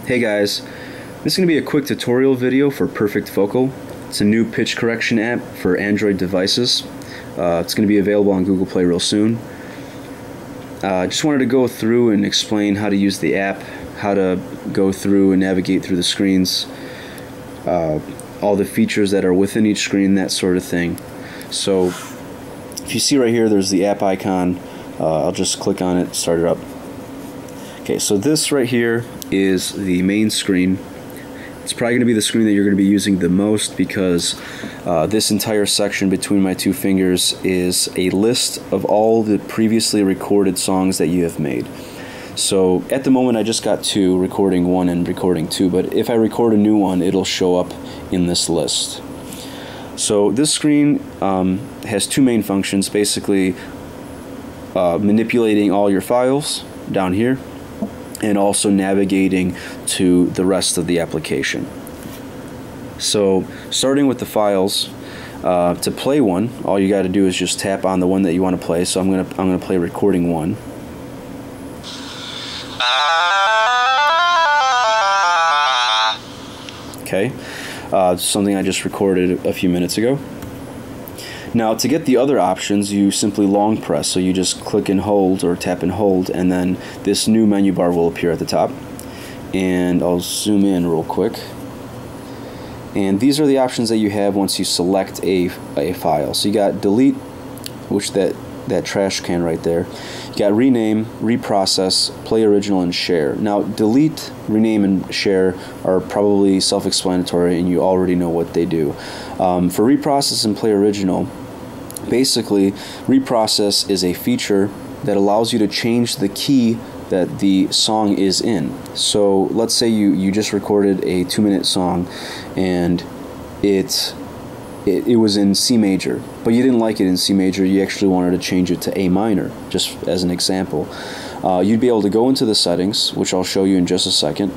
Hey guys, this is going to be a quick tutorial video for Perfect Vocal. It's a new pitch correction app for Android devices. It's going to be available on Google Play real soon. Just wanted to go through and explain how to use the app, how to go through and navigate through the screens, all the features that are within each screen, that sort of thing. So if you see right here, there's the app icon. I'll just click on it, start it up. Okay, so this right here is the main screen. It's probably going to be the screen that you're going to be using the most because this entire section between my two fingers is a list of all the previously recorded songs that you have made. So at the moment I just got two, recording 1 and recording 2, but if I record a new one, it'll show up in this list. So this screen has two main functions, basically manipulating all your files down here, and also navigating to the rest of the application. So starting with the files, to play one, all you got to do is just tap on the one that you want to play. So I'm gonna play recording 1. Okay, something I just recorded a few minutes ago. Now to get the other options, you simply long press, so you just click and hold or tap and hold, and then this new menu bar will appear at the top. And I'll zoom in real quick. And these are the options that you have once you select a file. So you got delete, which that trash can right there. You got rename, reprocess, play original, and share. Now delete, rename, and share are probably self-explanatory and you already know what they do. For reprocess and play original, basically reprocess is a feature that allows you to change the key that the song is in. So let's say you just recorded a 2-minute song and it was in C major, but you didn't like it in C major, you actually wanted to change it to A minor, just as an example. You'd be able to go into the settings, which I'll show you in just a second,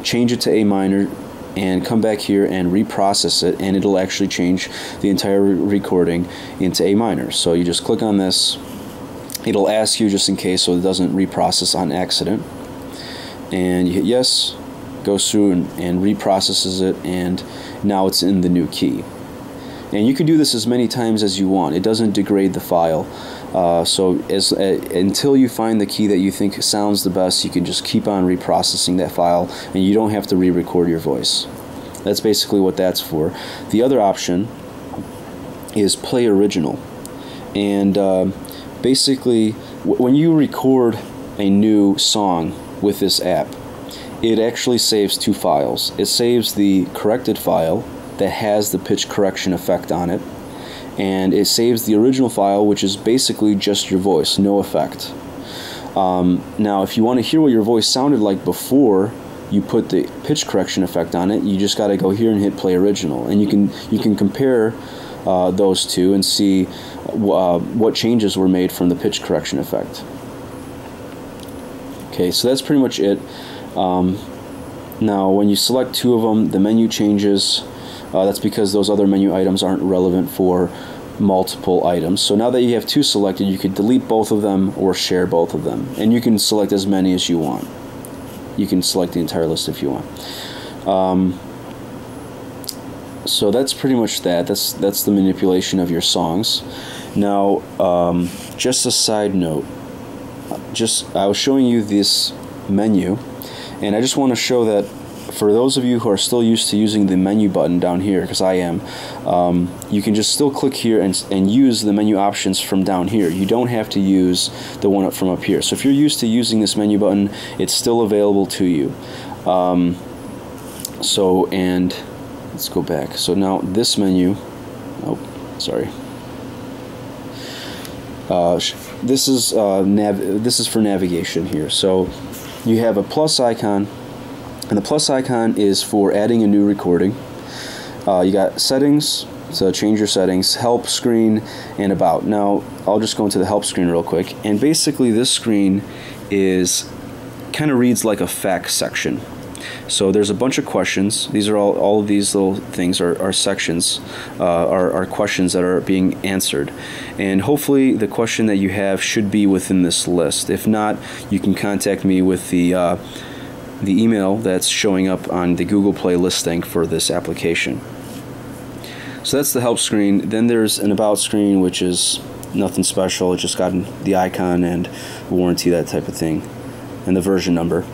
change it to A minor, and come back here and reprocess it, and it'll actually change the entire recording into A minor. So you just click on this, it'll ask you just in case so it doesn't reprocess on accident, and you hit yes, goes through and reprocesses it, and now it's in the new key. And you can do this as many times as you want. It doesn't degrade the file. Until you find the key that you think sounds the best, you can just keep on reprocessing that file, and you don't have to re-record your voice. That's basically what that's for. The other option is play original. And basically, when you record a new song with this app, it actually saves two files. It saves the corrected file that has the pitch correction effect on it, and it saves the original file, which is basically just your voice, no effect. Now if you want to hear what your voice sounded like before you put the pitch correction effect on it, you just got to go here and hit play original, and you can compare those two and see what changes were made from the pitch correction effect. Okay, so that's pretty much it. Now when you select two of them, the menu changes. That's because those other menu items aren't relevant for multiple items. So now that you have two selected, you could delete both of them or share both of them. And you can select as many as you want. You can select the entire list if you want. So that's pretty much that. That's the manipulation of your songs. Now, just a side note. I was showing you this menu, and I just want to show that for those of you who are still used to using the menu button down here, because I am, you can just still click here and use the menu options from down here. You don't have to use the one from up here. So if you're used to using this menu button, it's still available to you. And let's go back. So now this menu, this is for navigation here. So you have a plus icon. And the plus icon is for adding a new recording. You got settings, so change your settings, help screen, and about. Now I'll just go into the help screen real quick, and basically this screen kind of reads like a facts section. So there's a bunch of questions. These are all of these little things are sections, are questions that are being answered. And hopefully the question that you have should be within this list. If not, you can contact me with the the email that's showing up on the Google Play listing for this application. So that's the help screen. Then there's an about screen, which is nothing special. It just got the icon and warranty, that type of thing, and the version number.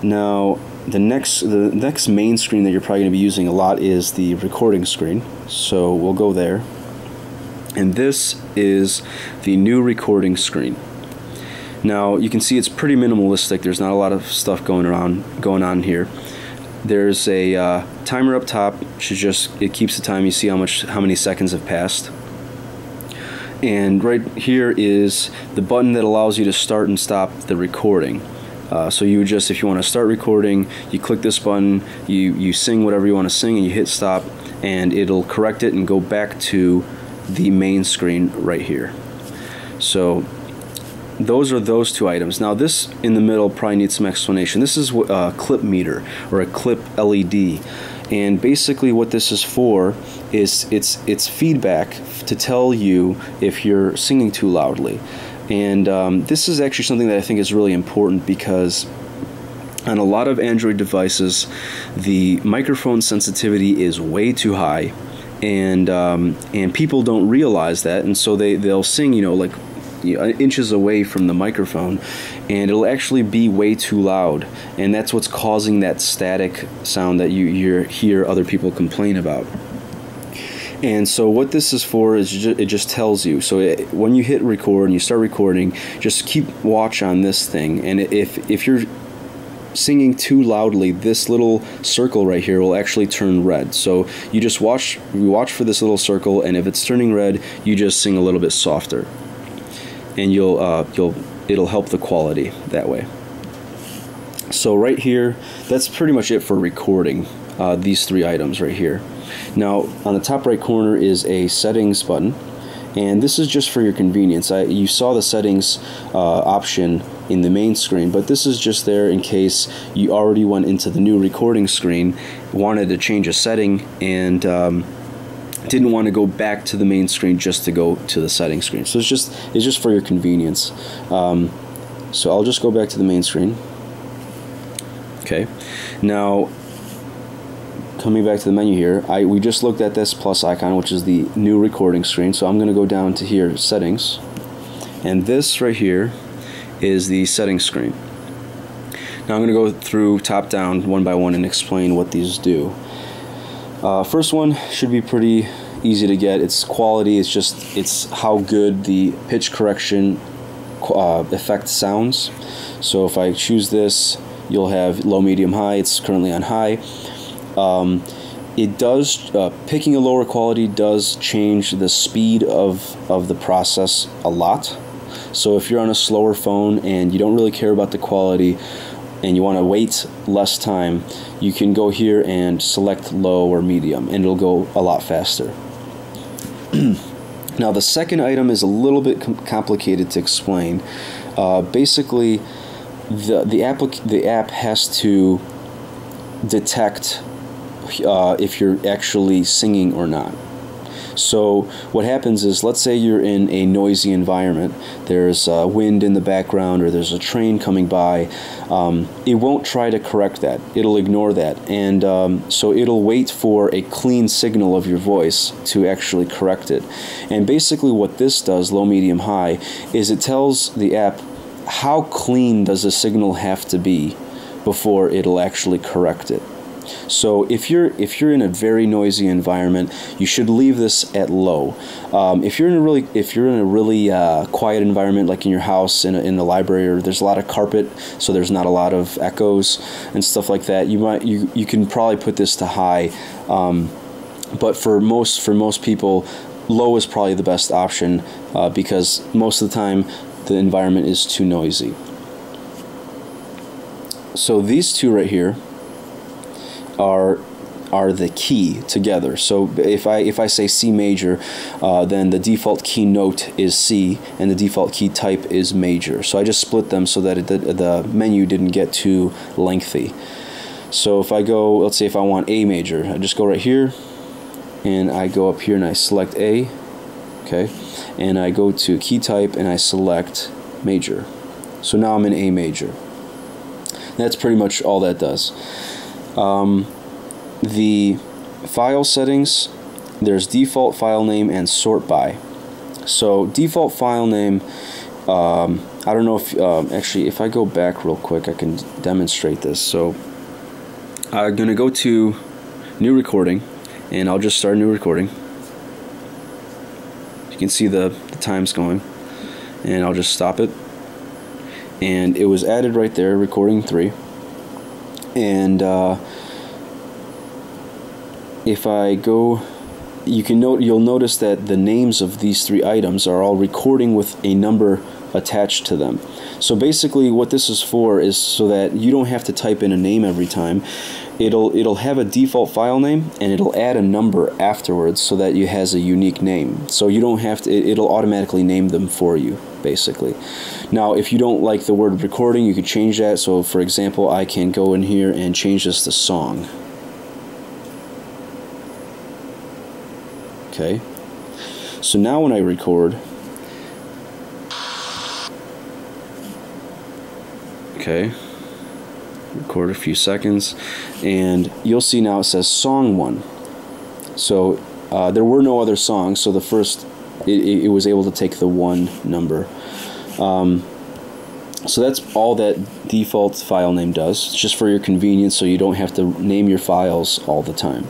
Now the next main screen that you're probably going to be using a lot is the recording screen. So we'll go there. And this is the new recording screen. Now you can see it's pretty minimalistic. There's not a lot of stuff going on here. There's a timer up top. It keeps the time. You see how many seconds have passed. And right here is the button that allows you to start and stop the recording. So you would just, if you want to start recording, you click this button, you sing whatever you want to sing, and you hit stop, and it'll correct it and go back to the main screen right here. So those are those two items. Now this in the middle probably needs some explanation. This is a clip meter, or a clip LED, and basically what this is for is it's feedback to tell you if you're singing too loudly. And this is actually something that I think is really important, because on a lot of Android devices the microphone sensitivity is way too high, and people don't realize that, and so they'll sing, like inches away from the microphone, and it'll actually be way too loud, and that's what's causing that static sound that you hear other people complain about. And so what this is for is it just tells you. So when you hit record and you start recording, just keep watch on this thing, and if you're singing too loudly, this little circle right here will actually turn red. So you just watch for this little circle, and if it's turning red, you just sing a little bit softer, and it'll help the quality that way. So right here, that's pretty much it for recording, these three items right here. Now on the top right corner is a settings button, and this is just for your convenience. You saw the settings option in the main screen, but this is just there in case you already went into the new recording screen, wanted to change a setting, and didn't want to go back to the main screen just to go to the settings screen. So it's just for your convenience. So I'll just go back to the main screen. Okay, now coming back to the menu here, we just looked at this plus icon, which is the new recording screen. So I'm going to go down to here, settings, and this right here is the settings screen. Now I'm going to go through top down one by one and explain what these do. First one should be pretty easy to get. It's quality. It's how good the pitch correction effect sounds. So if I choose this, you'll have low, medium, high. It's currently on high. It does, picking a lower quality does change the speed of the process a lot. So if you're on a slower phone and you don't really care about the quality and you want to wait less time, you can go here and select low or medium, and it'll go a lot faster. Now the second item is a little bit complicated to explain. Basically, the app has to detect if you're actually singing or not. So what happens is, let's say you're in a noisy environment, there's wind in the background, or there's a train coming by, it won't try to correct that. It'll ignore that, and so it'll wait for a clean signal of your voice to actually correct it. And basically what this does, low, medium, high, is it tells the app how clean does the signal have to be before it'll actually correct it. So if you're in a very noisy environment, you should leave this at low. If you're in a really quiet environment, like in your house, in a library, or there's a lot of carpet, so there's not a lot of echoes and stuff like that, you can probably put this to high. But for most people, low is probably the best option, because most of the time the environment is too noisy. So these two right here are the key together. So if I say C major, then the default key note is C, and the default key type is major. So I just split them so that the menu didn't get too lengthy. So if I go, let's say if I want A major, I just go right here, and I go up here and I select A, okay, and I go to key type and I select major. So now I'm in A major. That's pretty much all that does. The file settings, there's default file name and sort by. So default file name, I don't know if, actually if I go back real quick I can demonstrate this. So I'm going to go to new recording and I'll just start a new recording. You can see the time's going, and I'll just stop it. And it was added right there, recording 3. And if I go, you'll notice that the names of these 3 items are all recording with a number attached to them. So basically what this is for is so that you don't have to type in a name every time. It'll have a default file name and it'll add a number afterwards so that it has a unique name. So you don't have to, it'll automatically name them for you, basically. Now if you don't like the word recording, you could change that. So for example, I can go in here and change this to song. Okay. So now when I record, okay, record a few seconds, and you'll see now it says song 1. So there were no other songs, so the first, it was able to take the 1 number. So that's all that default file name does. It's just for your convenience, so you don't have to name your files all the time.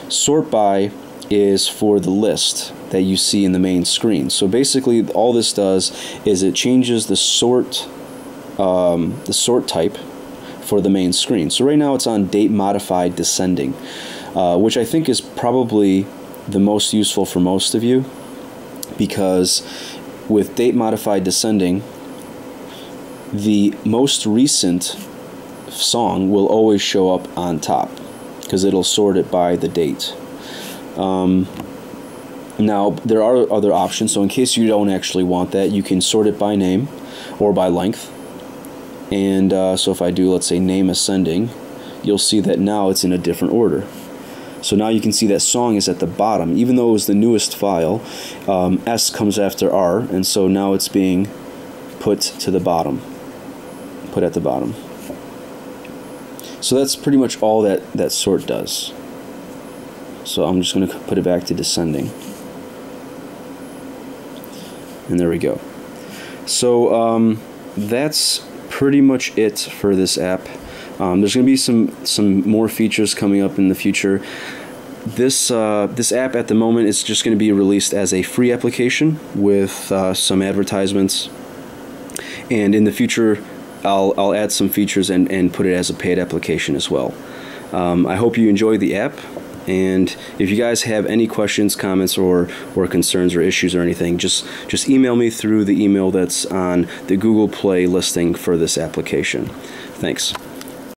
Sort by is for the list that you see in the main screen. So basically all this does is it changes the sort type for the main screen. So right now it's on date modified descending, which I think is probably the most useful for most of you, because with date modified descending, the most recent song will always show up on top because it'll sort it by the date. Now there are other options, so in case you don't actually want that, you can sort it by name or by length. And so if I do, let's say, name ascending, you'll see that now it's in a different order. So now you can see that song is at the bottom. Even though it was the newest file, S comes after R, and so now it's being put to the bottom, put at the bottom. So that's pretty much all that sort does. So I'm just going to put it back to descending. And there we go. So that's pretty much it for this app. There's going to be some more features coming up in the future. This app at the moment is just going to be released as a free application with some advertisements, and in the future I'll add some features and put it as a paid application as well. I hope you enjoy the app, and if you guys have any questions, comments, or concerns or issues or anything, just email me through the email that's on the Google Play listing for this application. Thanks.